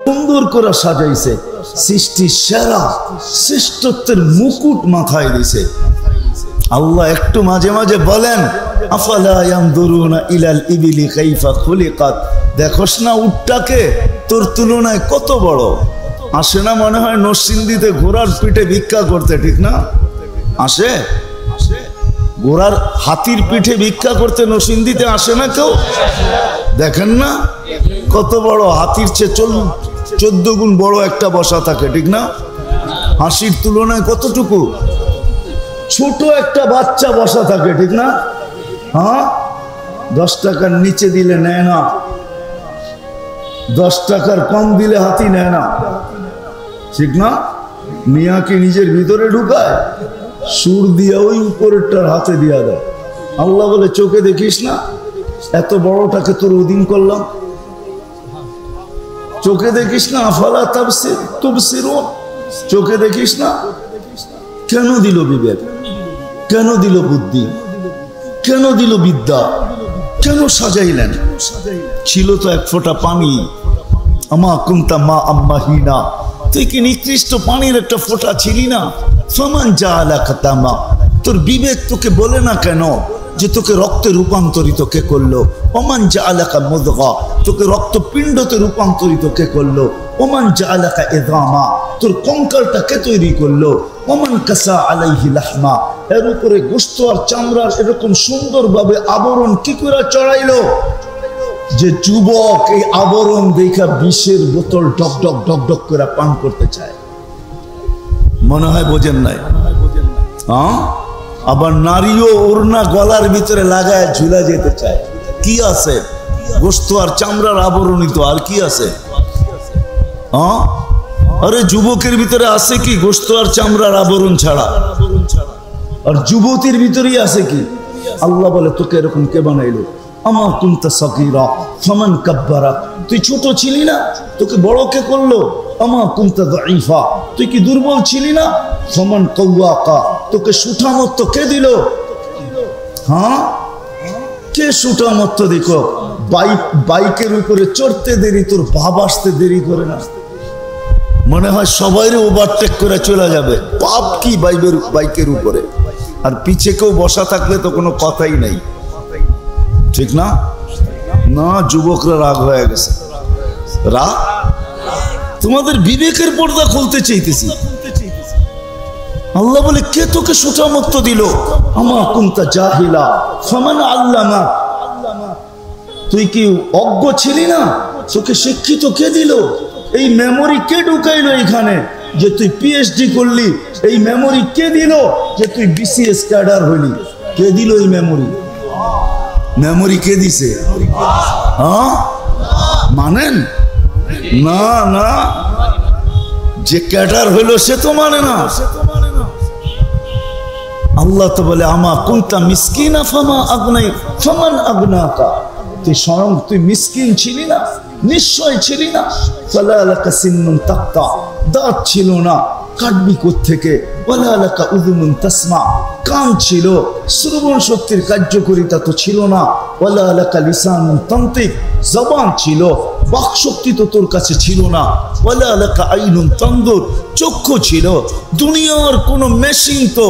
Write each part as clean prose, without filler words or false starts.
সুন্দর করে সাজাইছে, সৃষ্টির সেরা শ্রেষ্ঠত্বের মুকুট মাথায় দিছে। আল্লাহ একটু মাঝে মাঝে বলেন, আফালা ইয়ানদুরুনা ইলাল ইবিলি কাইফা খুলিকাত, দেখোস না উটটাকে তোর তুলনায় কত বড়। আসে না মনে হয় নরসিংদীতে ঘোড়ার পিঠে ভিক্ষা করতে, ঠিক না? আসে ঘোড়ার হাতির পিঠে ভিক্ষা করতে নরসিংদীতে আসে না কেউ? দেখেন না কত বড়, হাতির চেয়ে 14 গুণ বড় একটা বসা থাকে, ঠিক না? হাসির তুলনায় কতটুকু ছোট একটা বাচ্চা বসা থাকে, ঠিক না? হ্যাঁ, 10 টাকার নিচে দিলে নেয় না, 10 টাকার কম দিলে হাতি নেয় না, ঠিক না? মিয়াকে নিজের ভিতরে ঢুকায়, সুর দিয়া ওই উপরেরটার হাতে দিয়া দেয়। আল্লাহ বলে চোখে দেখিস না, এত বড়টাকে তোর অধীন করলাম, চোখে দেখিস না? আফালা তুবসিরুন, চোখে দেখিস না? কেন দিল বিবেক, কেন দিল বুদ্ধি, কেন দিল বিদ্যা, কেন সাজাইলেন? ছিল তো এক ফোঁটা পানি, আমা কুনতা মা আম্মাহিনা, তুই কি নিকৃষ্ট পানির একটা ফোঁটা ছিলি না? ফামান জাআলাকা তামা, তোর বিবেক তোকে বলে না কেন যে তোকে রক্তে রূপান্তরিত কে করলো? ওমান জাআলাকা মুদগা, তোকে রক্তপিণ্ডতে রূপান্তরিত কে করলো? ওমান জাআলাকা ইযামা, তোর কঙ্কালটা কে তৈরি করলো? ওমান কাসা আলাইহি লাহমা, এর উপরে গোশত আর চামড়ার এরকম সুন্দরভাবে আবরণ কি করে চড়াইলো যে যুবক এই আবরণ দেখা বিষের বোতল ডক ডক ডক ডক করে পান করতে চায়? মনে হয় বোঝেন নাই? হ্যাঁ, আবার নারীও ওড়না গলার ভিতরে লাগায় ঝুলা যেতে চায়। কি আছে? গোশত আর চামড়ার আবরণিত, আর কি আছে? হ্যাঁ, আরে যুবকের ভিতরে আছে কি গোশত আর চামড়ার আবরণ ছাড়া? আর যুবতীর ভিতরেই আছে কি? আল্লাহ বলে তোকে এরকম কে বানাইলো? আমা কুনতা সাগীরা ফামান কাব্বারা, তুই ছোট ছিলি না, তোকে বড় কে করলো? আমা কুনতা দাঈফা, তুই কি দুর্বল ছিলি না? ফামান কাওয়াকা, তোকে সুঠামত্ব কে দিল? হ্যাঁ, কে সুঠামত্ব দিল? বাইকের উপরে চড়তে দেরি, তোর ভাব আসতে দেরি করে না? মনে হয় সবাই ওভারটেক করে চলে যাবে, পাপ কি বাইকের উপরে, আর পিছে কেউ বসা থাকলে তো কোনো কথাই নাই, ঠিক না? না, যুবকরা রাগ হয়ে গেছে। রাগ? তোমাদের বিবেকের পর্দা খুলতে চাইতেছি। আল্লাহ বলে কে তোকে সুঠামত্ব দিল? আমা কুনতা জাহিলা ফামান আল্লামা, তুই কি অজ্ঞ ছিলি না, তোকে শিক্ষিত কে দিল? এই মেমোরি কে ঢুকাইলো এখানে যে তুই পিএইচডি করলি? এই মেমোরি কে দিল যে তুই বিসিএস ক্যাডার হইলি? কে দিল এই মেমোরি? মেমোরি কে দিছে? হ্যাঁ, মানেন না? না, যে ক্যাডার হইল সে তো মানে না। আল্লাহ তো বলে আমা কুনতা মিসকিনা ফামান আগনাকা, তুই স্বয়ং তুই মিসকিন ছিলি না, নিশ্চয় ছিলি না। ফালা লাকা সিন্নুন তাক্তা, দাঁত ছিল না, কাটবি কোত্থেকে? ওয়ালা লাকা উযুনুন তাসমা, কান ছিল, শ্রবণ শক্তির কার্যকারিতা তো ছিল না। ওয়ালা লাকা লিসানুন তানতিক, জবান ছিল, বাক শক্তি তো তোর কাছে ছিল না। ওয়ালা লাকা আইনুন তানদুর, চক্ষু ছিল। দুনিয়ার কোন মেশিন তো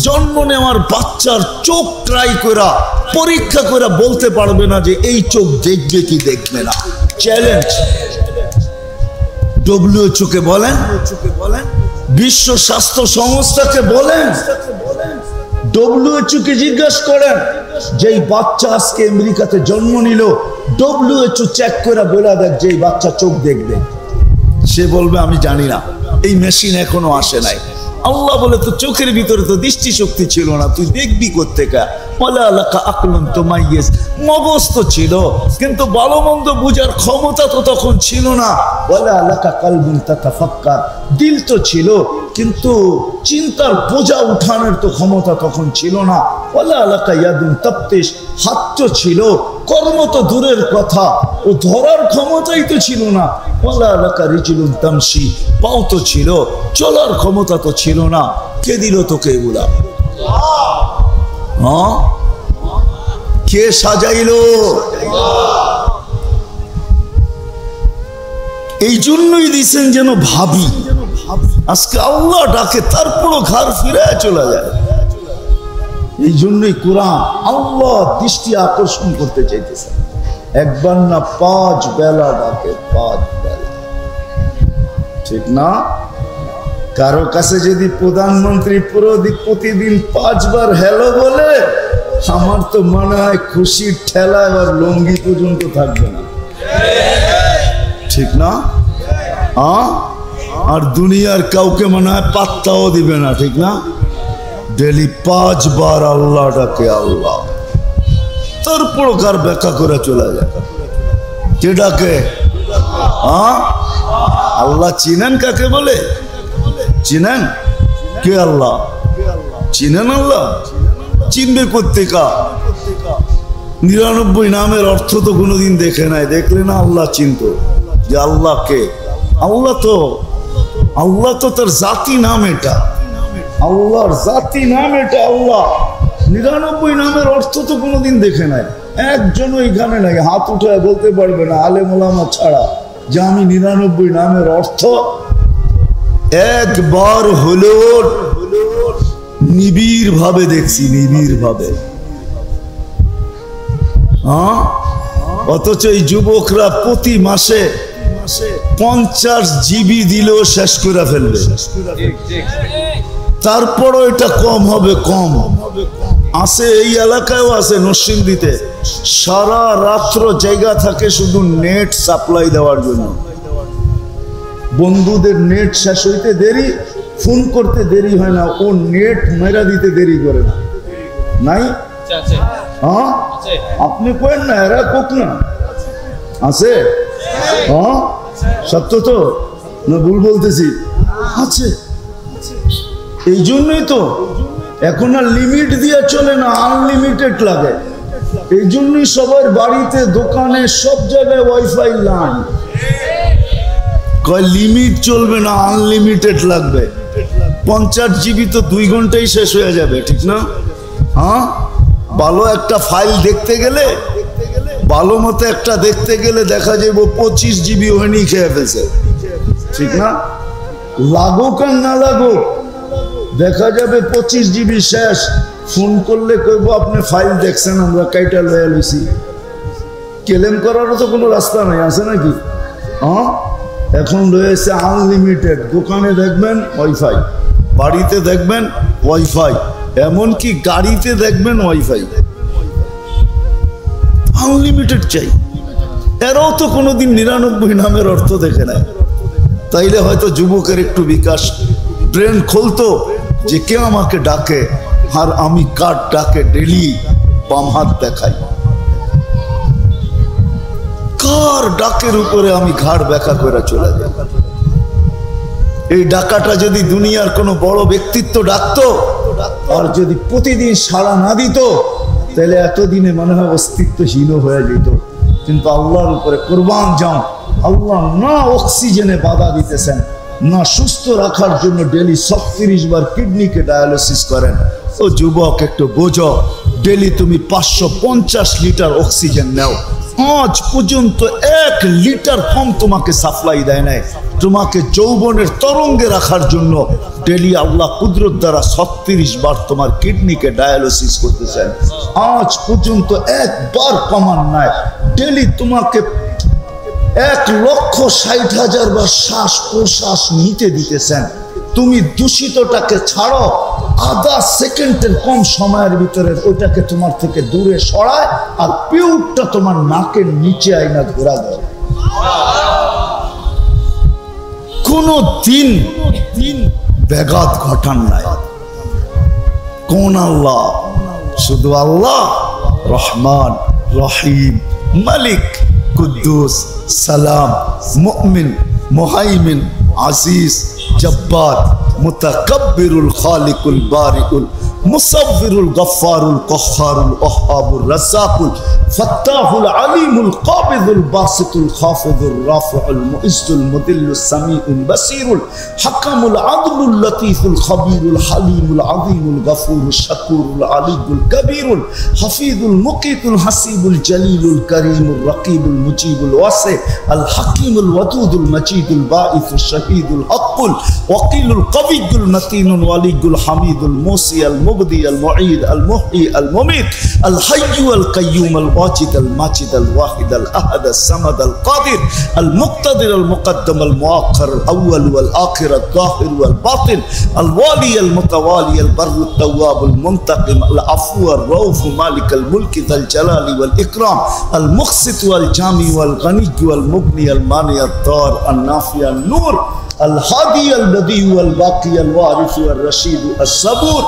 জন্ম নেওয়ার বাচ্চার চোখ ট্রাই করা পরীক্ষা করে বলতে পারবে না যে এই চোখ দেখবে কি দেখবে না। চ্যালেঞ্জ। WHO কে বলেন, বিশ্ব স্বাস্থ্য সংস্থাকে বলেন, WHO কে জিজ্ঞাসা করেন যেই বাচ্চা আজকে আমেরিকাতে জন্ম নিল, WHO চেক করে বলে দেখ যে এই বাচ্চা চোখ দেখবে, সে বলবে আমি জানি না, এই মেশিন এখনো আসে নাই। আল্লাহ বলে তো চোখের ভিতরে তো দৃষ্টি শক্তি ছিল না, তুই দেখবি কোত্থেকে? ওয়ালা লাকা আকলুন তুমাইয়িজ, মগজ তো ছিল কিন্তু ভালো মন্দ বুঝার ক্ষমতা তো তখন ছিল না। ওয়ালা লাকা কলবুন তাতাফাক্কার, দিল তো ছিল কিন্তু চিন্তার বোঝা উঠানোর তো ক্ষমতা তখন ছিল না। ওয়ালা লাকা ইয়াদুন তাবতিশ, হাত তো ছিল, কর্ম তো দূরের কথা, ও ধরার ক্ষমতাই তো ছিল না। ওয়ালা লাকা রিজলুন তামশি, পাও তো ছিল, চলার ক্ষমতা তো ছিল না। কে দিল তোকে এগুলা? হ্যাঁ, কে সাজাইলো? এই জন্যই দিয়েছেন যেন ভাবি আজকে আল্লাহ ডাকে তারপরও ঘর ফিরে চলে যায়। এই জন্যই কোরআন আল্লাহ দৃষ্টি আকর্ষণ করতে চাইতেছে। একবার না 5 বেলা ডাকে, 5 বেলা, ঠিক না? কারো কাছে যদি প্রধানমন্ত্রী প্রতিদিন 5 বার হ্যালো বলে, আমার তো মনে হয় খুশির ঠেলা এবার লঙ্গি পর্যন্ত থাকবে না, ঠিক না? আর দুনিয়ার কাউকে মনে হয় পাত্তাও দিবে না, ঠিক না? ডেলি 5 বার আল্লাহ ডাকে আল্লাহ, তারপর কার ব্যাখ্যা করে চলে যায়। কে ডাকে? আল্লাহ চিনেন কাকে বলে? চিনেন? কে আল্লাহ? চিনেন? আল্লাহ চিনবে কোত্থেকা? 99 নামের অর্থ তো কোনোদিন দেখে নাই, দেখলে না আল্লাহ চিনত যে আল্লাহ কে। আল্লাহ তো তার জাতি নাম, এটা আল্লাহর জাতি নাম, এটা আল্লাহ। 99 নামের অর্থ তো কোনোদিন দেখে নাই, একজনও এখানে নাই হাত উঠায় বলতে পারবে না আলেম ওলামা ছাড়া যে আমি 99 নামের অর্থ একবার হলেও নিবিড় ভাবে দেখছি, নিবিড় ভাবে। অথচ এই যুবকরা প্রতি মাসে 50 জিবি দিলেও শেষ করে ফেলবে, তারপরও এটা কম হবে, কম আছে। এই এলাকায়ও আছে, নরসিংদীতে সারা রাত্র জায়গা থাকে শুধু নেট সাপ্লাই দেওয়ার জন্য। বন্ধুদের নেট শেষ হইতে দেরি, ফোন করতে দেরি হয় না, ও নেট মেরা দিতে দেরি করে না। নাই? হ্যাঁ, আপনি কেন না, এরা কোক না আছে? হ্যাঁ, সত্য তো না ভুল বলতেছি? আছে। এই জন্যই তো এখন আর লিমিট দিয়ে চলে না, আনলিমিটেড লাগে। এই জন্যই সবার বাড়িতে, দোকানে, সব জায়গায় ওয়াইফাই লাইন। কয় লিমিট চলবে না, আনলিমিটেড লাগবে। 50 জিবি তো 2 ঘন্টায় শেষ হয়ে যাবে, ঠিক না? হ্যাঁ, ভালো একটা ফাইল দেখতে গেলে, ভালো মতো একটা দেখতে গেলে দেখা যাবে 25 জিবি ওখানেই খেয়ে ফেলছে, ঠিক না? লাগুক আর না লাগুক দেখা যাবে 25 জিবি শেষ। ফোন করলে কইব আপনি ফাইল দেখছেন, আমরা কাইটা লয়ে লইছি। ক্লেম করারও তো কোনো রাস্তা নাই, আছে নাকি? হ্যাঁ, এখন রয়েছে আনলিমিটেড। দোকানে দেখবেন ওয়াইফাই, বাড়িতে দেখবেন ওয়াইফাই, এমনকি গাড়িতে দেখবেন ওয়াইফাই, আনলিমিটেড চাই। এরাও তো কোনোদিন 99 নামের অর্থ দেখে নেয়। তাইলে হয়তো যুবকের একটু বিকাশ, ব্রেন খুলতো যে কে আমাকে ডাকে আর আমি কার ডাকে ডেলি বাম হাত দেখাই, কার ডাকের উপরে আমি ঘাড় ব্যাকা করে চলে যাই। এই ডাকাটা যদি দুনিয়ার কোনো বড় ব্যক্তিত্ব ডাকতো আর যদি প্রতিদিন সাড়া না দিত, তাহলে এতদিনে মনে হয় অস্তিত্বহীন হয়ে যেত। কিন্তু আল্লাহর উপরে কোরবান যাও, আল্লাহ না অক্সিজেনে বাধা দিতেছেন, না সুস্থ রাখার জন্য ডেলি 36 বার কিডনিকে ডায়ালিসিস করেন। ও যুবক, একটু বোঝো, ডেলি তুমি 550 লিটার অক্সিজেন নাও, আজ পর্যন্ত 1 লিটার কম তোমাকে সাপ্লাই দেয় নাই। তোমাকে যৌবনের তরঙ্গে রাখার জন্য ডেলি আল্লাহ কুদরত দ্বারা 36 বার তোমার কিডনিকে ডায়ালিসিস করতেছেন, আজ পর্যন্ত একবার কমান নাই। ডেলি তোমাকে 1,60,000 বার শ্বাস প্রশ্বাস নিতে দিতেছেন। তুমি দূষিতটাকে ছাড়ো, আধা সেকেন্ডের কম সময়ের ভিতরে ওইটাকে তোমার থেকে দূরে সরায়, আর পিউরটা তোমার নাকের নিচে আইনা ঘোরা দেয়। কোনো দিন ব্যাঘাত ঘটান নাই। কোন আল্লাহ? শুধু আল্লাহ রহমান, রহিম, মালিক, কুদ্দুস, সালাম, মুমিন, মুহাইমিন, আজিজ, জব্বার, মুতাকাব্বিরুল, খালিকুল, বারিকুল, মুসাব্বিরুল গফফারুল কহ্হারুল ওয়াহ্হাবুর রাজ্জাকুল ফাত্তাহুল আলিমুল কাবিদুল বাসিতুল খাফিদুর রাফিউল মুইজ্জুল মুদিল্লুস সামিউল বাসীরুল হাকামুল আদলুল লতীফুল খবীরুল হালিমুল আযীমুল গফুরুশ শাকুরুল আলিয়ুল কবীরুল হাফিজুল মুকিতুল হাসিবুল জলিলুল করিমুর রকিবুল মুজিবুল ওয়াসি আল হাকিমুল ওয়াদুদুল মজিদুল বাঈসুশ শাহীদুল হকুল ওয়াকিলুল কবিয়ুল মতিনুল ওয়ালিয়ুল হামিদুল মুসি আল মুবদি আল মুঈদ আল মুহয়ি আল মুমিত আল হাইয়্যু আল কাইয়্যুম আল ওয়াজিদ আল মাজিদ আল ওয়াহিদ আল আহাদ আল সামাদ আল কাদির আল মুক্তাদির আল মুকদ্দম আল মুআক্খার আল আউয়াল ওয়াল আখির আল যাহির ওয়াল বাতিন আল ওয়ালি আল মুতাওয়ালি আল বাররু আত তাওয়াব আল মুনতাকিম আল আফু আর রাউফ মালিক আল মুলক যাল জালালি ওয়াল ইকরাম আল মুকসিত ওয়াল জামি ওয়াল গনি ওয়াল মুগনি আল মানি আত দার আল নাফি আল নূর আল হাদি আল বদি ওয়াল বাকি আল ওয়ারিস ওয়াল রশিদ আস সাবুর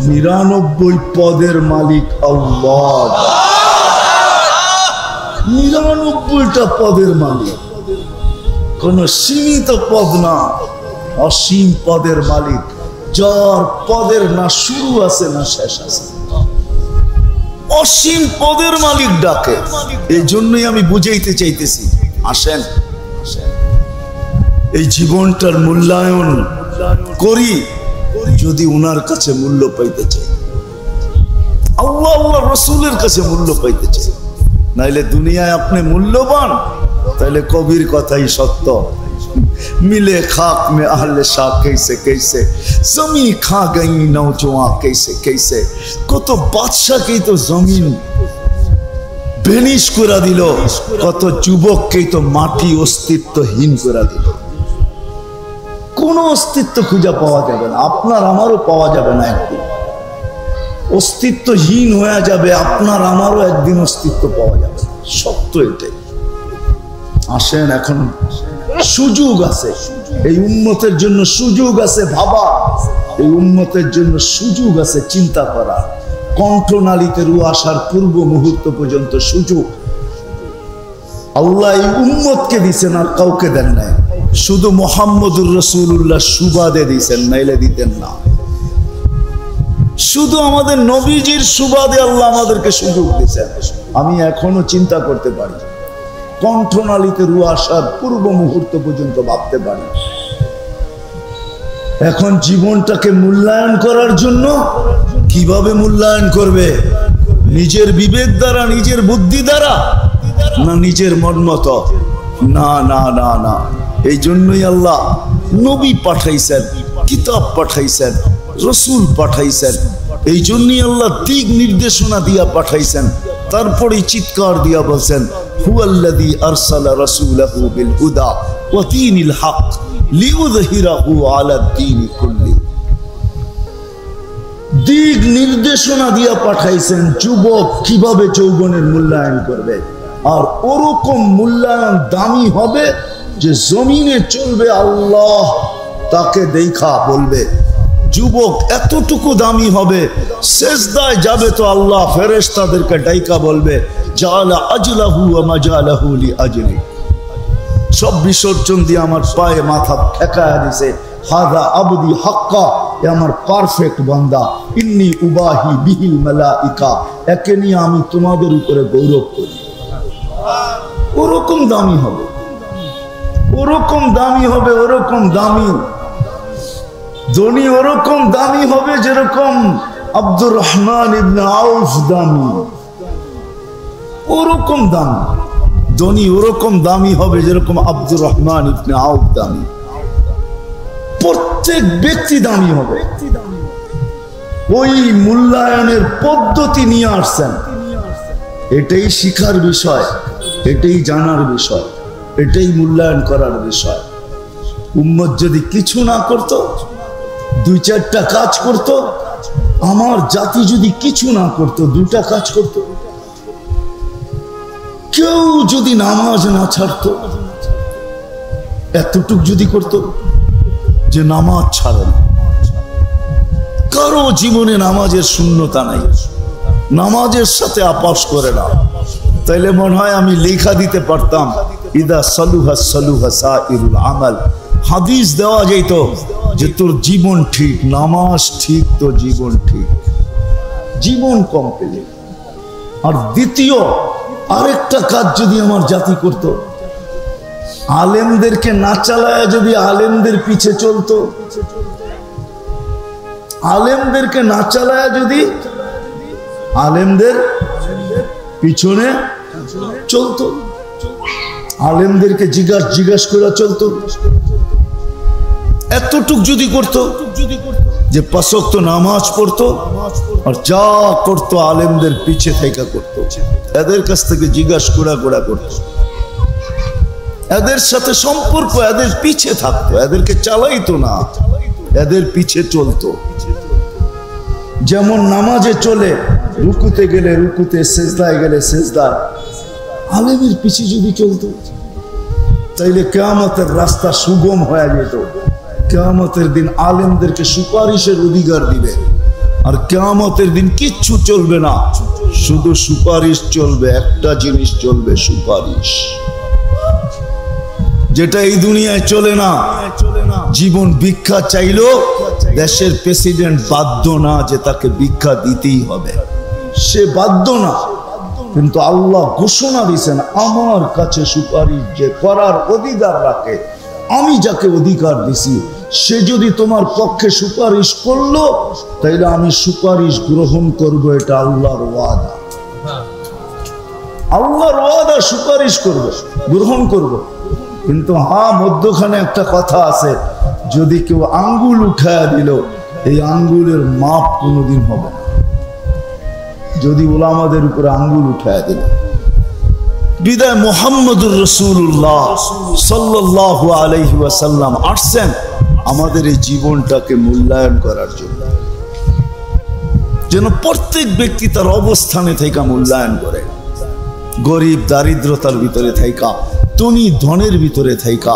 99 পদের মালিক আল্লাহ। 99টা পদের মালিক, কোন সীমিত পদ না, অসীম পদের মালিক, যার পদের না শুরু আছে না শেষ আছে, অসীম পদের মালিক ডাকে। এই জন্যই আমি বুঝাইতে চাইতেছি, আসেন এই জীবনটার মূল্যায়ন করি যদি উনার কাছে মূল্য পাইতে চাই, আল্লাহ আল্লাহ রসুলের কাছে মূল্য পাইতে চাই। নাইলে দুনিয়ায় আপনি মূল্যবান, তাইলে কবির কথাই সত্য, मिले खाक में अहले शाह कैसे कैसे जमी खा गई नौजवान कैसे कैसे कत बादशाहকেই তো জমিন বেনিশ করে দিল, কত যুবককেই তো মাটি অস্তিত্বহীন করে দিল। কোনো অস্তিত্ব খুঁজে পাওয়া যাবে না, আপনার আমারও পাওয়া যাবে না, একদিন অস্তিত্বহীন হয়ে যাবে, আপনার আমারও একদিন অস্তিত্ব পাওয়া যাবে। সত্য এটাই। আসেন, এখন সুযোগ আছে, এই উম্মতের জন্য সুযোগ আছে ভাবা, এই উম্মতের জন্য সুযোগ আছে চিন্তা করা। কণ্ঠনালীতে রু আসার পূর্ব মুহূর্ত পর্যন্ত সুযোগ আল্লাহ এই উম্মতকে দিয়েছেন, আর কাউকে দেন নাই। শুধু মুহাম্মদুর রাসূলুল্লাহ সুবাদে দিয়েছেন, নাইলে দিতেন না। শুধু আমাদের নবীজির সুবাদে আল্লাহ আমাদেরকে সুযোগ দিয়েছেন। আমি এখনো চিন্তা করতে পারি, কণ্ঠনালীতে রু আসার পূর্ব মুহূর্ত পর্যন্ত ভাবতে পারি। এখন জীবনটাকে মূল্যায়ন করার জন্য কিভাবে মূল্যায়ন করবে? নিজের বিবেক দ্বারা, নিজের বুদ্ধি দ্বারা, না নিজের মন মতো? না না না না। এই জন্যই আল্লাহ নবী পাঠাইছেন, কিতাব পাঠাইছেন, রসুল পাঠাইছেন। এই জন্যই আল্লাহ দিক নির্দেশনা দিয়া পাঠাইছেন। তারপরে চিৎকার দিয়া বলছেন, হুয়াল্লাযী আরসালা রাসূলাহু বিল হুদা ওয়া দীনিল হক লিইয়ুযহিরাহু আলাদ দীনি কুল্লি। দিক নির্দেশনা দিয়া পাঠাইছেন যুবক কিভাবে যৌবনের মূল্যায়ন করবে। আর ওরকম মূল্যায়ন দামি হবে যে জমিনে চলবে, আল্লাহ তাকে দেখা বলবে। যুবক এতটুকু দামি হবে, সেজদায় যাবে তো আল্লাহ ফেরেশতাদেরকে ডাইকা বলবে, জালা আজলাহু ওয়া মাজালাহু লিআজলি। সব বিসর্জন দিয়ে আমার পায়ে মাথা ঠেকায়া দিছে, হাযা আবদি হাক্কা, এ আমার পারফেক্ট বান্দা। ইন্নী উবাহি বিহিল মালাইকা, একে নিয়ে আমি তোমাদের উপরে গৌরব করি। ওরকম দামি হবে, ওরকম দামি হবে, ওরকম দামি ধনী, ওরকম দামি হবে যেরকম আব্দুর রহমান ইবনে আউফ দামি। ওরকম দামি ধনী, ওরকম দামি হবে যেরকম আব্দুর রহমান ইবনে আউফ দামি। প্রত্যেক ব্যক্তি দামি হবে। ওই মূল্যায়নের পদ্ধতি নিয়ে আসছেন। এটাই শিখার বিষয়, এটাই জানার বিষয়, এটাই মূল্যায়ন করার বিষয়। উম্মত যদি কিছু না করত, দুই চারটা কাজ করত, আমার জাতি যদি কিছু না করত, দুটা কাজ করত, কেউ যদি নামাজ না ছাড়ত, এতটুক যদি করত যে নামাজ ছাড়ে না, কারো জীবনে নামাজের শূন্যতা নাই, নামাজের সাথে আপোষ করে না, তাইলে মনে হয় আমি লেখা দিতে পারতাম, ইদা সালুহা সালুহা সাইরুল আমাল। হাদিস দেওয়া যেত যে তোর জীবন ঠিক, নামাজ ঠিক তো জীবন ঠিক। জীবন কমপ্লিট। আর দ্বিতীয় আরেকটা কাজ যদি আমার জাতি করত, আলেমদেরকে না চালায় যদি আলেমদের পিছে চলতো, আলেমদেরকে না চালায় যদি আলেমদের পিছনে চলতো, আলেমদেরকে জিজ্ঞাস করে চলতো, এতটুক যদি করতো যে 5 ওয়াক্ত নামাজ পড়তো আর যা করতো আলেমদের পিছে থেকে করতো, এদের কাছ থেকে জিজ্ঞাসা করা করতো, এদের সাথে সম্পর্ক, এদের পিছে থাকতো, এদেরকে চালাইতো না, এদের পিছে চলতো। যেমন নামাজে চলে, রুকুতে গেলে রুকুতে, সেজদায় গেলে সেজদায়, আলেমের পিছে যদি চলতো তাইলে কিয়ামতের রাস্তা সুগম হয়ে যেত। কিয়ামতের দিন আলেমদেরকে সুপারিশের অধিকার দিবে, আর কিয়ামতের দিন কিচ্ছু চলবে না, শুধু সুপারিশ চলবে। একটা জিনিস চলবে, সুপারিশ, যেটা এই দুনিয়ায় চলে না। জীবন ভিক্ষা চাইলো, দেশের প্রেসিডেন্ট বাধ্য না যে তাকে ভিক্ষা দিতেই হবে, সে বাধ্য না, কিন্তু আল্লাহ ঘোষণা দিয়েছেন আমার কাছে সুপারিশ যে করার অধিকার রাখে, আমি যাকে অধিকার দিছি সে যদি তোমার পক্ষে সুপারিশ করলো তাইলে আমি সুপারিশ গ্রহণ করব। এটা আল্লাহর ওয়াদা, আল্লাহর ওয়াদা, সুপারিশ করব, গ্রহণ করব। কিন্তু হ্যাঁ, মধ্যখানে একটা কথা আছে, যদি কেউ আঙ্গুল উঠায় দিল, এই আঙ্গুলের মাপ কোনোদিন হবে না। যদি ওলামাদের উপরে আঙ্গুল উঠায় দিল, বিদায় মুহাম্মদুর রাসূলুল্লাহ সাল্লাল্লাহু আলাইহি ওয়াসাল্লাম আসছেন আমাদের এই জীবনটাকে মূল্যায়ন করার জন্য, যেন প্রত্যেক ব্যক্তি তার অবস্থানে থেকে মূল্যায়ন করে। গরিব দারিদ্রতার ভিতরে থাইকা, ধনী ধনের ভিতরে থাইকা,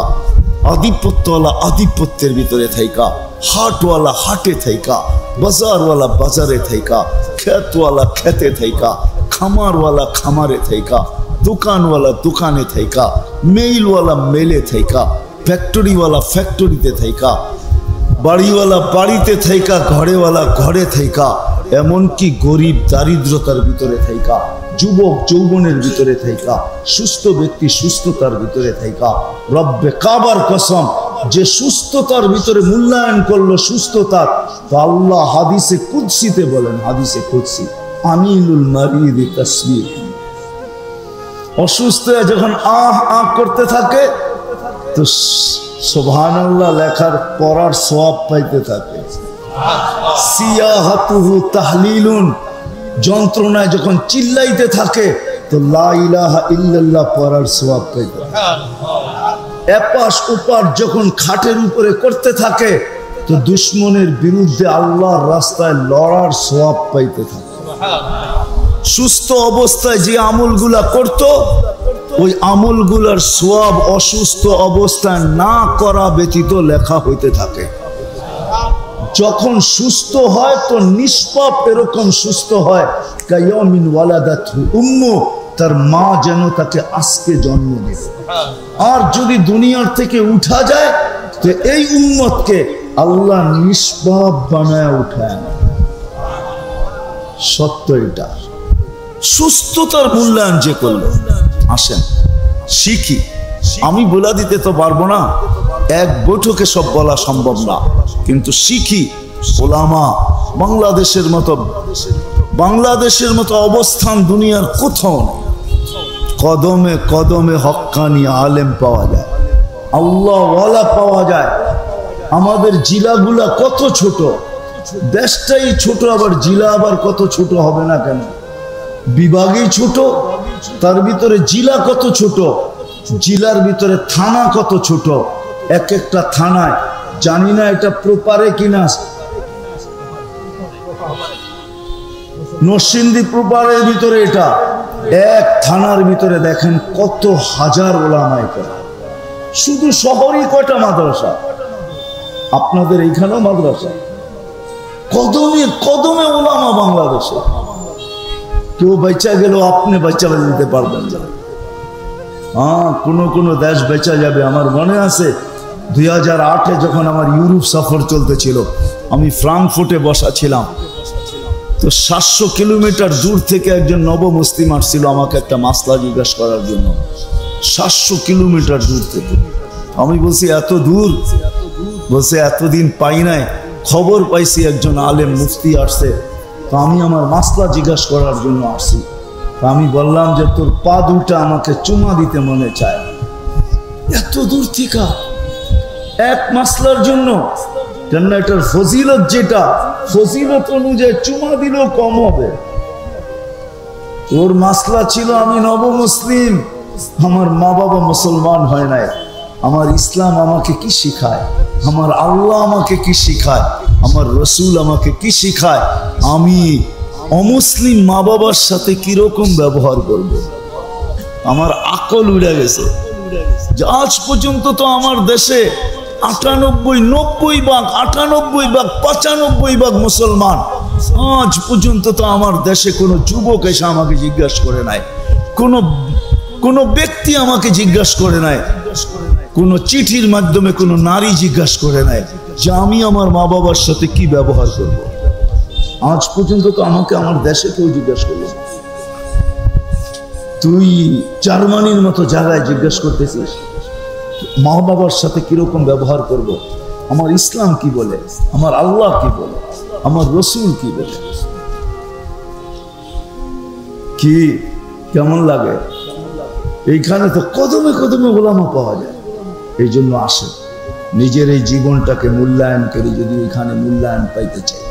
আধিপত্যওয়ালা আধিপত্যের ভিতরে থাইকা, হাটওয়ালা হাটে থাইকা, বাজারওয়ালা বাজারে থাইকা, খেতওয়ালা খেতে থাইকা, খামারওয়ালা খামারে থাইকা, দোকানওয়ালা দোকানে থাইকা, মেইলওয়ালা মেলে থাইকা, ফ্যাক্টরিওয়ালা ফ্যাক্টরিতে থাইকা, বাড়িওয়ালা বাড়িতে থাইকা, ঘরেওয়ালা ঘরে থাইকা, এমনকি গরিব দারিদ্রতার ভিতরে থাইকা, যুবক যৌবনের ভিতরে থাইকা, সুস্থ ব্যক্তি সুস্থতার ভিতরে থাইকা। রব্বে কাবার কসম, যে সুস্থতার ভিতরে মূল্যায়ন করলো সুস্থতার, তো আল্লাহ হাদিসে কুদসিতে বলেন, হাদিসে কুদসি, আমিলুল মারিদ তাসবিহ, অসুস্থ যখন আহ আহ করতে থাকে তো সুবহানাল্লাহ লেখার পড়ার সওয়াব পাইতে থাকে। সিয়াহাতুহু তাহলিলুন, যন্ত্রণায় যখন চিল্লাইতে থাকে তো লা ইলাহা ইল্লাল্লাহ পড়ার সওয়াব পাইতে থাকে। এপাশ ওপাশ যখন খাটের উপরে করতে থাকে তো দুশ্মনের বিরুদ্ধে আল্লাহর রাস্তায় লড়ার সওয়াব পাইতে থাকে। সুস্থ অবস্থায় যে আমলগুলা করত, ওই আমলগুলার সওয়াব অসুস্থ অবস্থায় না করা ব্যতীত লেখা হইতে থাকে। যখন সুস্থ হয় তো নিষ্পাপ এরকম সুস্থ হয়, কায়ামিন ওয়ালাদাতহু উম্মু, তার মা যেন তাকে আজকে জন্ম দিল। আর যদি দুনিয়ার থেকে উঠা যায় তো এই উম্মতকে আল্লাহ নিষ্পাপ বানায় উঠায়। সত্য এটা। সুস্থতার মূল্যায়ন যে করলো, আসেন শিখি। আমি বলে দিতে তো পারবো না, এক বৈঠকে সব বলা সম্ভব না, কিন্তু শিখি। ওলামা বাংলাদেশের মতো অবস্থান দুনিয়ার কোথাও নেই। কদমে কদমে হক্কানি আলেম পাওয়া যায়, আল্লাহ ওয়ালা পাওয়া যায়। আমাদের জিলাগুলা কত ছোট, দেশটাই ছোট, আবার জিলা আবার কত ছোট হবে না কেন? বিভাগই ছোট, তার ভিতরে জিলা কত ছোট, জিলার ভিতরে থানা কত ছোট। এক একটা থানায়, জানি না এটা প্রপারে কিনা, নরসিংদী প্রপারের ভিতরে এটা, এক থানার ভিতরে দেখেন কত হাজার ওলামায়ে কেরাম। শুধু শহরই কয়টা মাদ্রাসা, আপনাদের এইখানেও মাদ্রাসা। কদমে কদমে ওলামা বাংলাদেশে। কেউ বেচা গেল, আপনি বেচা দিতে পারবেন না। হ্যাঁ, কোনো দেশ বেচা যাবে। আমার মনে আছে 2008-এ যখন আমার ইউরোপ সফর চলতেছিল, আমি ফ্রাঙ্কফুর্টে বসা ছিলাম। তো 700 কিলোমিটার দূর থেকে একজন নবমুসলিম আসছিল আমাকে একটা মাসলা জিজ্ঞাসা করার জন্য। 700 কিলোমিটার দূর থেকে। আমি বলছি এত দূর? বলছে এতদিন পাই নাই, খবর পাইছি একজন আলেম মুফতি আসছে, তো আমি আমার মাসলা জিজ্ঞাসা করার জন্য আসছি। আমি বললাম যে তোর পা দুটা আমাকে চুমা দিতে মনে চায়। এত দূর থেকে এক মাসলার জন্য? কেন এটার ফজিলত, যেটা ফজিলত অনুযায়ী চুমা দিলেও কম হবে। ওর মাসলা ছিল আমি নবমুসলিম, আমার মা বাবা মুসলমান হয় নাই, আমার ইসলাম আমাকে কি শিখায়, আমার আল্লাহ আমাকে কি শিখায়, আমার রসুল আমাকে কি শিখায়, আমি অমুসলিম মা বাবার সাথে কিরকম ব্যবহার করব। আমার আকল উড়ে গেছে যে আজ পর্যন্ত তো আমার দেশে 98, 90 ভাগ, 98 ভাগ, 95 ভাগ মুসলমান। আজ পর্যন্ত তো আমার দেশে কোনো যুবক এসে আমাকে জিজ্ঞাসা করে নাই, কোনো ব্যক্তি আমাকে জিজ্ঞাসা করে নাই, কোনো চিঠির মাধ্যমে কোনো নারী জিজ্ঞাসা করে নাই যে আমি আমার মা বাবার সাথে কি ব্যবহার করব। আজ পর্যন্ত তো আমাকে আমার দেশে কেউ জিজ্ঞাসা করল। তুই জার্মানির মতো জায়গায় জিজ্ঞাসা করতেছিস মা বাবার সাথে কিরকম ব্যবহার করব, আমার ইসলাম কি বলে, আমার আল্লাহ কি বলে, আমার রসুল কি বলে। কি কেমন লাগে? এইখানে তো কদমে কদমে ওলামা পাওয়া যায়। এই জন্য আসে নিজের এই জীবনটাকে মূল্যায়ন করে, যদি এখানে মূল্যায়ন পাইতে চাই।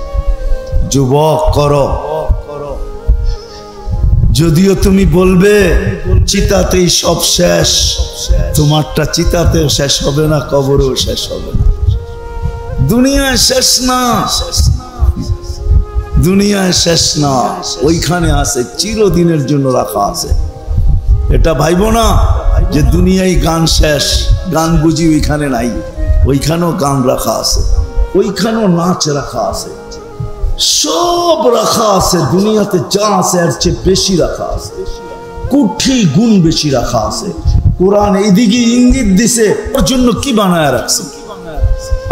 যুবক করো, যদিও তুমি বলবে চিতাতেই সব শেষ, তোমারটা চিতাতেও শেষ হবে না, কবরেও শেষ হবে না। দুনিয়ায় শেষ না, দুনিয়ায় শেষ না, ওইখানে আছে, চিরদিনের জন্য রাখা আছে। এটা ভাইব না যে দুনিয়ায় গান শেষ, গান বুঝি ওইখানে নাই, ওইখানেও গান রাখা আছে, ওইখানেও নাচ রাখা আছে, সব রাখা আছে। দুনিয়াতে যা আছে এর চেয়ে বেশি রাখা আছে, কোটি গুণ বেশি রাখা আছে। কোরআন এইদিকে ইঙ্গিত দিছে, ওর জন্য কি বানায় রাখছে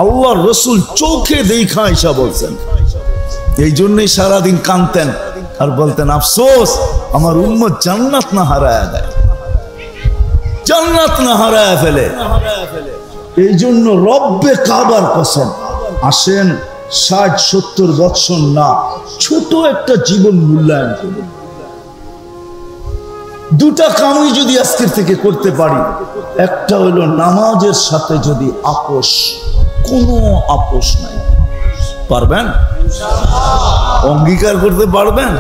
আল্লাহর রসুল চোখে দেখা এসা বলছেন। এই জন্যই সারাদিন কাঁদতেন আর বলতেন আফসোস আমার উম্মত জান্নাত না হারায় দেয়, জান্নাত না হারায় ফেলে। এই জন্য রব্বে কাবার কসম, আসেন 60-70 বৎসর না, ছোট একটা জীবন মূল্যায়ন করুন। দুটা কামই যদি আজকের থেকে করতে পারি, একটা হলো নামাজের সাথে যদি আপোষ, কোনো আপোষ নাই, পারবেন? অঙ্গীকার করতে পারবেন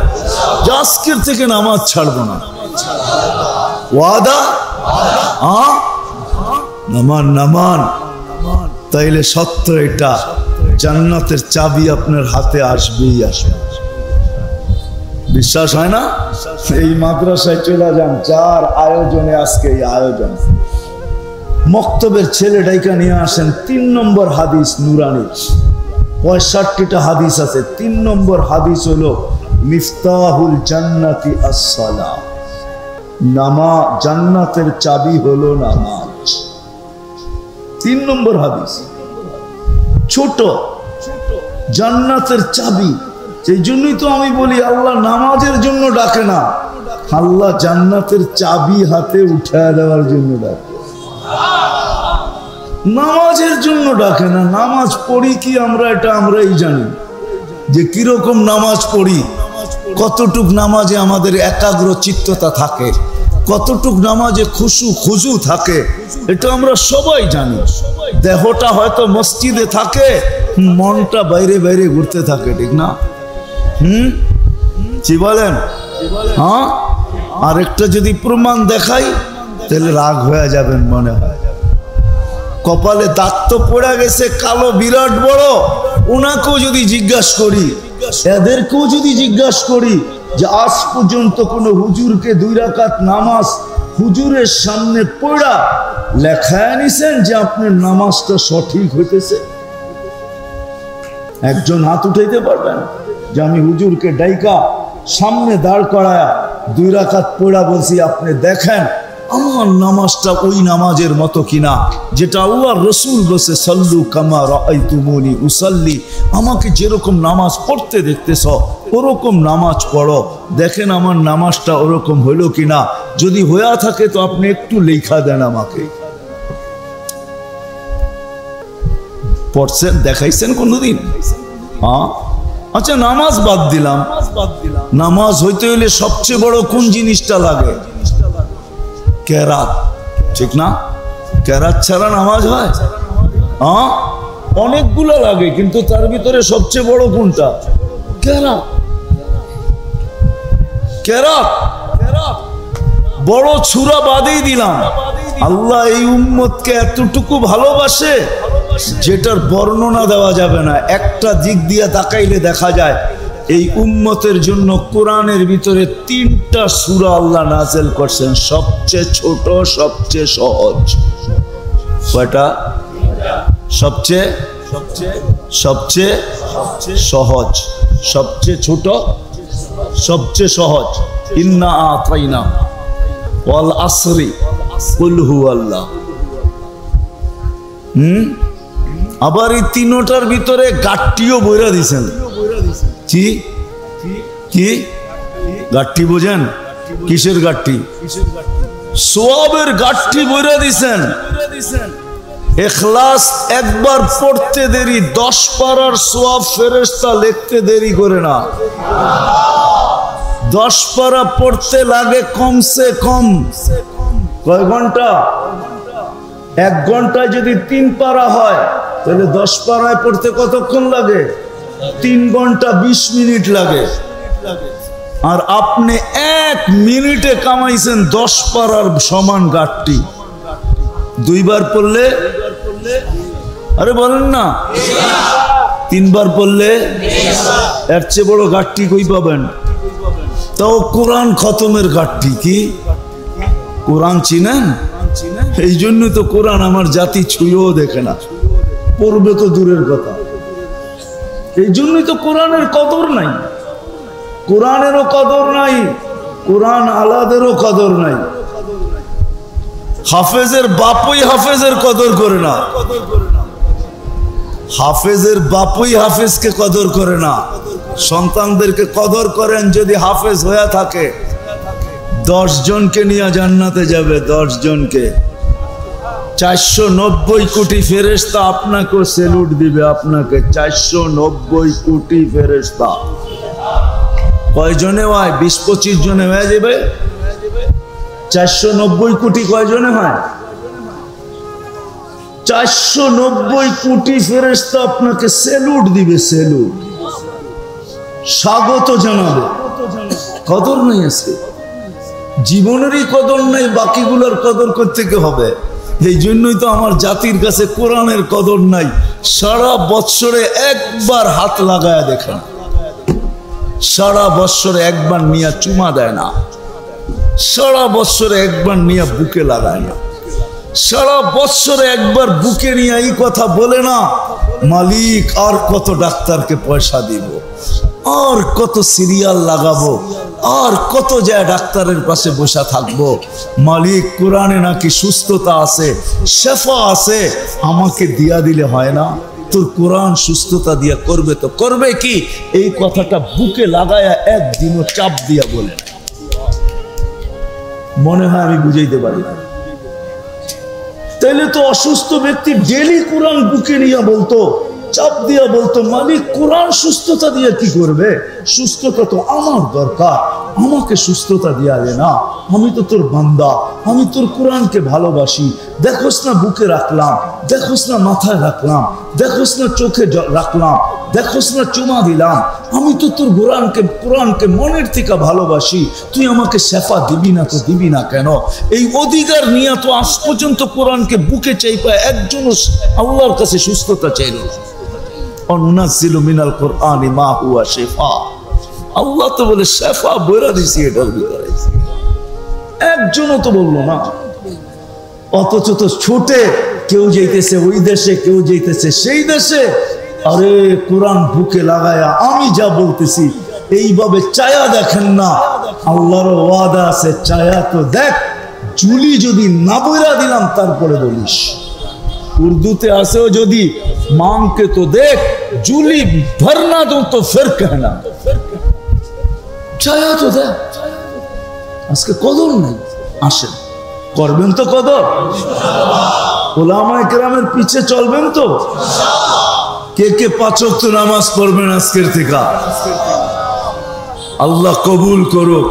যে আজকের থেকে নামাজ ছাড়বো না? ওয়াদা? নামান নামান, তাইলে সত্য এটা, জান্নাতের চাবি আপনার হাতে আসবেই আসবে। বিশ্বাস হয় না? এই মাদ্রাসায় চলে যান, যার আয়োজনে আজকে এই আয়োজন, মক্তবের ছেলে ডাইকা নিয়ে আসেন। 3 নম্বর হাদিস নুরানি, 65টা হাদিস আছে। 3 নম্বর হাদিস হলো মিফতাহুল জান্নাতি আস-সালাহ, নামাজ, জান্নাতের চাবি হলো নামাজ। 3 নম্বর হাদিস, ছোট, জান্নাতের চাবি। সেই জন্যই তো আমি বলি আল্লাহ নামাজের জন্য ডাকে না, আল্লাহ জান্নাতের চাবি হাতে উঠায় দেওয়ার জন্য ডাকে, নামাজের জন্য ডাকে না। নামাজ পড়ি কি আমরা, এটা আমরাই জানি যে কিরকম নামাজ পড়ি, কতটুক নামাজে আমাদের একাগ্র চিত্ততা থাকে, কতটুক নামাজে খুশু থাকে, এটা আমরা সবাই জানি। দেহটা হয়তো মসজিদে থাকে, মনটা বাইরে বাইরে ঘুরতে থাকে, ঠিক না? কি বলেন? হ্যাঁ, আরেকটা যদি প্রমাণ দেখাই তাহলে রাগ হয়ে যাবেন মনে হয়। কপালে দাগ তো পড়ে গেছে কালো বিরাট বড়, ওনাকেও যদি জিজ্ঞাসা করি, এদেরকেও যদি জিজ্ঞাসা করি যে আজ পর্যন্ত কোন হুজুরকে 2 রাকাত নামাজ হুজুরের সামনে পড়া লেখায় নিছেন যে আপনার নামাজটা সঠিক হইতেছে? একজন হাত উঠাইতে পারবেন যে আমি হুজুরকে ডাইকা সামনে দাঁড় করায়া 2 রাকাত পড়া বলছি, আপনি দেখেন আমার নামাজটা ওই নামাজের মতো কিনা যেটা আল্লাহর রসুল বলছে সাল্লু কামা রাআইতুমুনি উসাল্লি, আমাকে যেরকম নামাজ পড়তে দেখতেছ ওরকম নামাজ পড়ো, দেখেন আমার নামাজটা ওরকম হইল কিনা। যদি হইয়া থাকে তো আপনি একটু লেখা দেন আমাকে। পড়ছেন, দেখাইছেন কোনদিন? হ্যাঁ, আচ্ছা নামাজ বাদ দিলাম, নামাজ হইতে হইলে সবচেয়ে বড় কোন জিনিসটা লাগে? কেরাত, ঠিক না? কেরাত ছাড়া নামাজ হয়? হ্যাঁ, অনেকগুলো লাগে, কিন্তু তার ভিতরে সবচেয়ে বড় কোনটা? কেরাত। কেরাত বড় ছুরা বাদেই দিলাম। আল্লাহ এই উম্মতকে এতটুকু ভালোবাসে যেটার বর্ণনা দেওয়া যাবে না। একটা দিক দিয়ে তাকাইলে দেখা যায় এই উম্মতের জন্য কোরআনের ভিতরে 3টা সূরা আল্লাহ নাযিল করছেন, সবচেয়ে ছোট, সবচেয়ে সহজ। কয়টা? সবচেয়ে সহজ, সবচেয়ে ছোট, সবচেয়ে সহজ। ইন্না আতাইনা ওয়াল আসরি কুল হুয়াল্লাহ। আবার এই 3টার ভিতরে গাট্টিও বইরা দিছেন। কি কি গাট্টি বোঝেন? কিসের গাট্টি? সওয়াবের গাট্টি বইরা দিছেন। ইখলাস একবার পড়তে দেরি, 10 পারার সওয়াব ফেরেশতা লিখতে দেরি করে না। 10 পারা পড়তে লাগে কমসে কম কয় ঘন্টা? 1 ঘন্টায় যদি 3 পারা হয় তাহলে 10 পারায় পড়তে কতক্ষণ লাগে? 3 ঘন্টা 20 মিনিট লাগে। আর আপনি 1 মিনিটে কামাইছেন 10 পারার সমান গাট্টি। 2 বার পড়লে, আরে বলেন না, 3 বার পড়লে এর চেয়ে বড় গাট্টি কই পাবেন? তাও কোরআন খতমের গাট্টি। কি কোরআন চিনেন? এই জন্য তো কোরআন আমার জাতি ছুঁয়েও দেখে না, পড়বে তো দূরের কথা। এই জন্যই তো কোরআনের কদর নাই, কোরআনেরও কদর নাই, কোরআন আলাদেরও কদর নাই। হাফেজের বাপই হাফেজের কদর করে না, হাফেজের বাপই হাফেজকে কদর করে না। সন্তানদেরকে কদর করেন যদি হাফেজ হয়ে থাকে। 10 জনকে নিয়ে জান্নাতে যাবে, 10 জনকে। 490 কোটি ফেরেশতা আপনাকেও স্যালুট দিবে, আপনাকে। 490 কোটি ফেরেশতা। কয়জনে হয়? 20-25 জনে হয়ে যাবে। 490 কোটি কয়জনে হয়? 490 কোটি ফেরেশতা আপনাকে স্যালুট দিবে, স্যালুট, স্বাগত জানাবে। কদর নেই আজকে, জীবনেরই কদর নাই, বাকিগুলোর কদর করতে কি হবে? এই জন্যই তো আমার জাতির কাছে কোরআনের কদর নাই। সারা বৎসরে একবার হাত লাগায় দেখেন, সারা বৎসরে একবার নিয়ে চুমা দেয় না, সারা বৎসরে একবার নিয়ে বুকে লাগায় না, সারা বৎসরে একবার বুকে নিয়ে এই কথা বলে না, মালিক আর কত ডাক্তারকে পয়সা দিব, আর কত সিরিয়াল লাগাবো, আর কত যায় ডাক্তারের পাশে বসে থাকবো। মালিক কোরআনে নাকি সুস্থতা আছে, শেফা আছে, আমাকে দিয়া দিলে হয় না? তোর কোরআন সুস্থতা দিয়া করবে তো করবে কি? এই কথাটা বুকে লাগায়া একদিনও চাপ দিয়া বলে মনে হয় আমি বুঝাইতে পারি না। তাইলে তো অসুস্থ ব্যক্তি ডেলি কোরআন বুকে নিয়ে বলতো, চাপ দিয়া বলতো, মালিক কোরআন সুস্থতা দিয়ে কি করবে? সুস্থতা তো আমার দরকার, আমাকে সুস্থতা দিয়া দে না, আমি তো তোর বান্দা, আমি তোর কোরআনকে ভালোবাসি। দেখোস না বুকে রাখলাম, দেখোস না মাথায় রাখলাম, দেখোস না চোখে রাখলাম, দেখোস না চুমা দিলাম, আমি তো তোর কোরআনকে মনের থেকে ভালোবাসি। তুই আমাকে শেফা দিবি না তো দিবি না কেন? এই অধিকার নিয়ে তো আজ পর্যন্ত কোরআনকে বুকে চাইপা একজনও আল্লাহর কাছে সুস্থতা চাইল না। অনুনাজ্জিলু মিনাল কুরআনি মা হুয়া শিফা। আল্লাহ তো বলে শেফা বইরা দিছি এটার ভিতরে, একজনও তো বললো না। অথচ তো ছুটে কেউ যাইতেছে ওই দেশে, কেউ যাইতেছে সেই দেশে। আরে কোরআন বুকে লাগায়া আমি যা বলতেছি এইভাবে চায়া দেখেন না, আল্লাহর ওয়াদা আছে, চায়া তো দেখ। চুলি যদি না বইরা দিলাম তারপরে বলিস। উর্দুতে আছেও যদি মাংকে তো দেখ, জুলি ভরনা দো তো ফির कहना। ছায়া তো দেয়। আজকে কদর নেই। আসেন, করবেন তো কদর? ওলামায়ে কেরামের পিছে চলবেন তো? কে কে 5 ওয়াক্ত নামাজ পড়বেন আজকের থেকে? আল্লাহ কবুল করুক।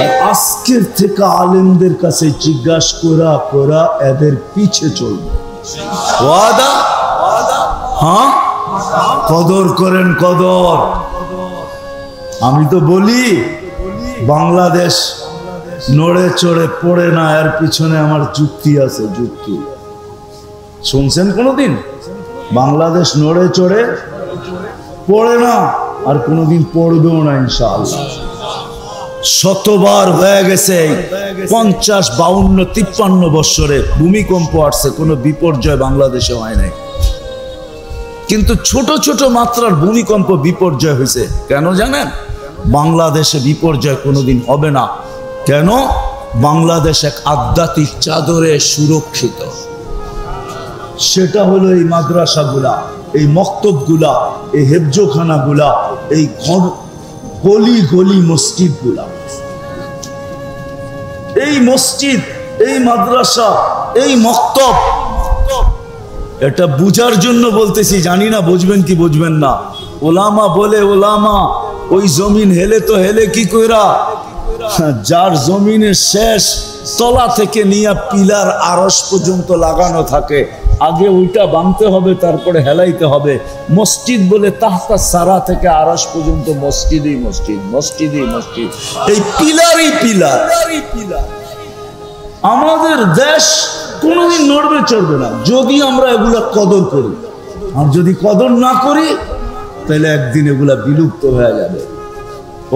আর আজকের থেকে আলেমদের কাছে জিজ্ঞাসা করা এদের পিছে চলবে। ওয়াদা? হ্যাঁ, কদর করেন, কদর। আমি তো বলি বাংলাদেশ নড়ে চড়ে পড়ে না, এর পিছনে আমার যুক্তি আছে। যুক্তি শুনছেন কোনদিন? বাংলাদেশ নড়ে চড়ে পড়ে না, আর কোনদিন পড়বেও না ইনশাআল্লাহ। শতবার হয়ে গেছে, 50, 52, 53 বছরে ভূমিকম্প আসছে, কোনো বিপর্যয় বাংলাদেশে হয় নাই। কিন্তু ছোট ছোট মাত্রার ভূমিকম্প বিপর্যয় হয়েছে। কেন জানেন? বাংলাদেশে বিপর্যয় কোনোদিন হবে না। কেন? বাংলাদেশ এক আধ্যাত্মিক চাদরে সুরক্ষিত। সেটা হলো এই মাদ্রাসাগুলা, এই মক্তবগুলা, এই হেফজোখানাগুলা, এই গলি গলি মসজিদগুলা। এই মসজিদ, এই মাদ্রাসা, এই মক্তব, এটা বুঝার জন্য বলতেছি, জানি না বুঝবেন কি বুঝবেন না। ওলামা বলে, ওলামা ওই জমিন হেলে তো হেলে কি কইরা? যার জমিনের শেষ তলা থেকে নিয়ে পিলার আরশ পর্যন্ত লাগানো থাকে, আগে ওইটা ভাঙতে হবে, তারপরে হেলাইতে হবে। মসজিদ বলে তাহতা সারা থেকে আরশ পর্যন্ত মসজিদই মসজিদ, মসজিদই মসজিদ, এই পিলারই পিলার। আমাদের দেশ কোনোদিন নড়বে চড়বে না যদি আমরা এগুলা কদর করি। আর যদি কদর না করি তাহলে একদিন এগুলা বিলুপ্ত হয়ে যাবে।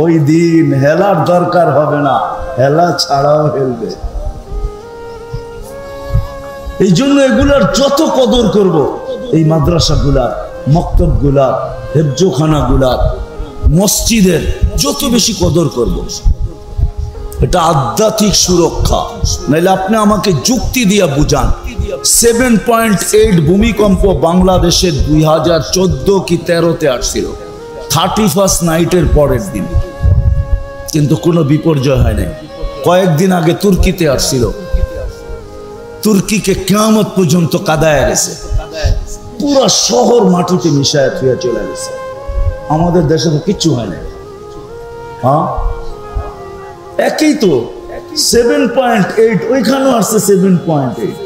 ওই দিন হেলার দরকার হবে না, হেলা ছাড়াও হেলবে। এই জন্য এগুলার যত কদর করব, এই মাদ্রাসাগুলার, মক্তবগুলার, হেফজোখানাগুলার, মসজিদের যত বেশি কদর করব, এটা আধ্যাত্মিক সুরক্ষা। নাইলে আপনি আমাকে যুক্তি দিয়ে বুঝান। 7.8 ভূমিকম্প বাংলাদেশের 2014 কি 13-তে আসছিল, 31st নাইটের পরের দিন, কিন্তু কোনো বিপর্যয় হয় নাই। কয়েকদিন আগে তুর্কিতে আসছিল, তুর্কিকে কিয়ামত পর্যন্ত কাদায় গেছে, পুরা শহর মাটিতে মিশায় থুয়ে চলে গেছে। আমাদের দেশে তো কিচ্ছু হয় না। হ্যাঁ, একই তো 7.8, ওইখানেও আসছে 7.8।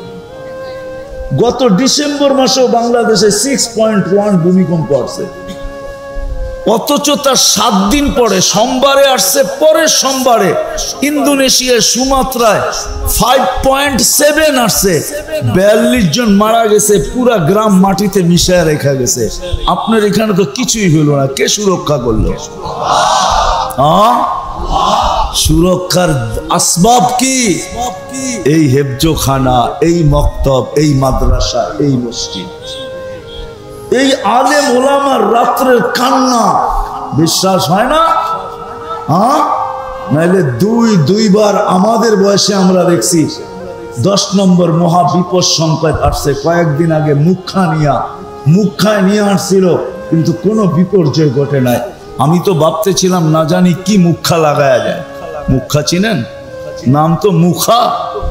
গত ডিসেম্বর মাসেও বাংলাদেশে 6.1 ভূমিকম্প আসছে, অথচ তার 7 দিন পরে সোমবারে আসছে, পরের সোমবারে ইন্দোনেশিয়ার সুমাত্রায় 5.7 আসছে। 42 জন মারা গেছে, পুরা গ্রাম মাটিতে মিশায় রেখা গেছে। আপনার এখানে তো কিছুই হলো না, কে সুরক্ষা করলো? সুরক্ষার আসবাব কি? এই হেফজোখানা, এই মক্তব, এই মাদ্রাসা, এই মসজিদ, এই আলেম ওলামার রাত্রের কান্না। বিশ্বাস হয় না? হ্যাঁ, নাইলে দুইবার আমাদের বয়সে আমরা দেখছি 10 নম্বর মহা বিপদ সংকট আসছে। কয়েকদিন আগে মুখায় নিয়ে আসছিল, কিন্তু কোনো বিপর্যয় ঘটে নাই। আমি তো ভাবতেছিলাম না জানি কি মুখা লাগায়া যায়। মুখা চিনেন? নাম তো মুখা,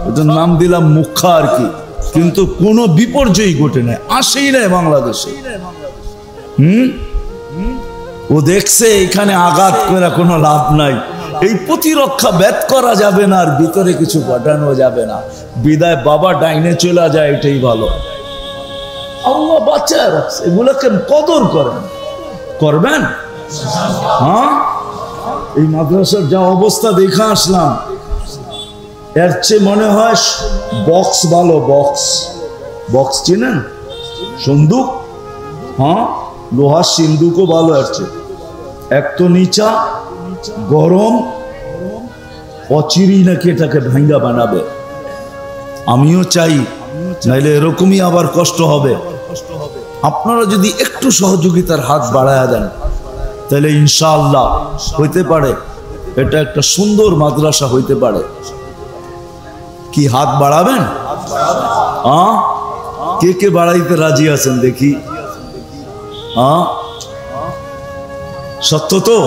এটা নাম দিলাম মুখা আর কি, কিন্তু কোনো বিপর্যয় ঘটে নাই, আসেই নাই বাংলাদেশে। ও দেখছে এখানে আঘাত করে কোনো লাভ নাই, এই প্রতিরক্ষা ব্যাত করা যাবে না, আর ভিতরে কিছু ঘটানো যাবে না, বিদায় বাবা ডাইনে চলে যায়, এটাই ভালো। আল্লাহ বাঁচায় রাখছে, এগুলোকে কদর করবেন। হ্যাঁ, এই মাদ্রাসার যা অবস্থা দেখে আসলাম, এর চেয়ে মনে হয় বক্স ভালো। বক্স চিনেন? সন্দুক, হ্যাঁ, লোহার সিন্দুকও ভালো। এর চেয়ে এক তো নিচা গরম, অচিরেই নাকি এটাকে ভাঙ্গা বানাবে। আমিও চাই, নাইলে এরকমই আবার কষ্ট হবে। আপনারা যদি একটু সহযোগিতার হাত বাড়ায়া দেন, তাহলে ইনশাআল্লাহ হইতে পারে এটা একটা সুন্দর মাদ্রাসা হইতে পারে। কি হাত বাড়াবেন? কে কে বাড়াইতে রাজি আছেন দেখি? সত্য তো?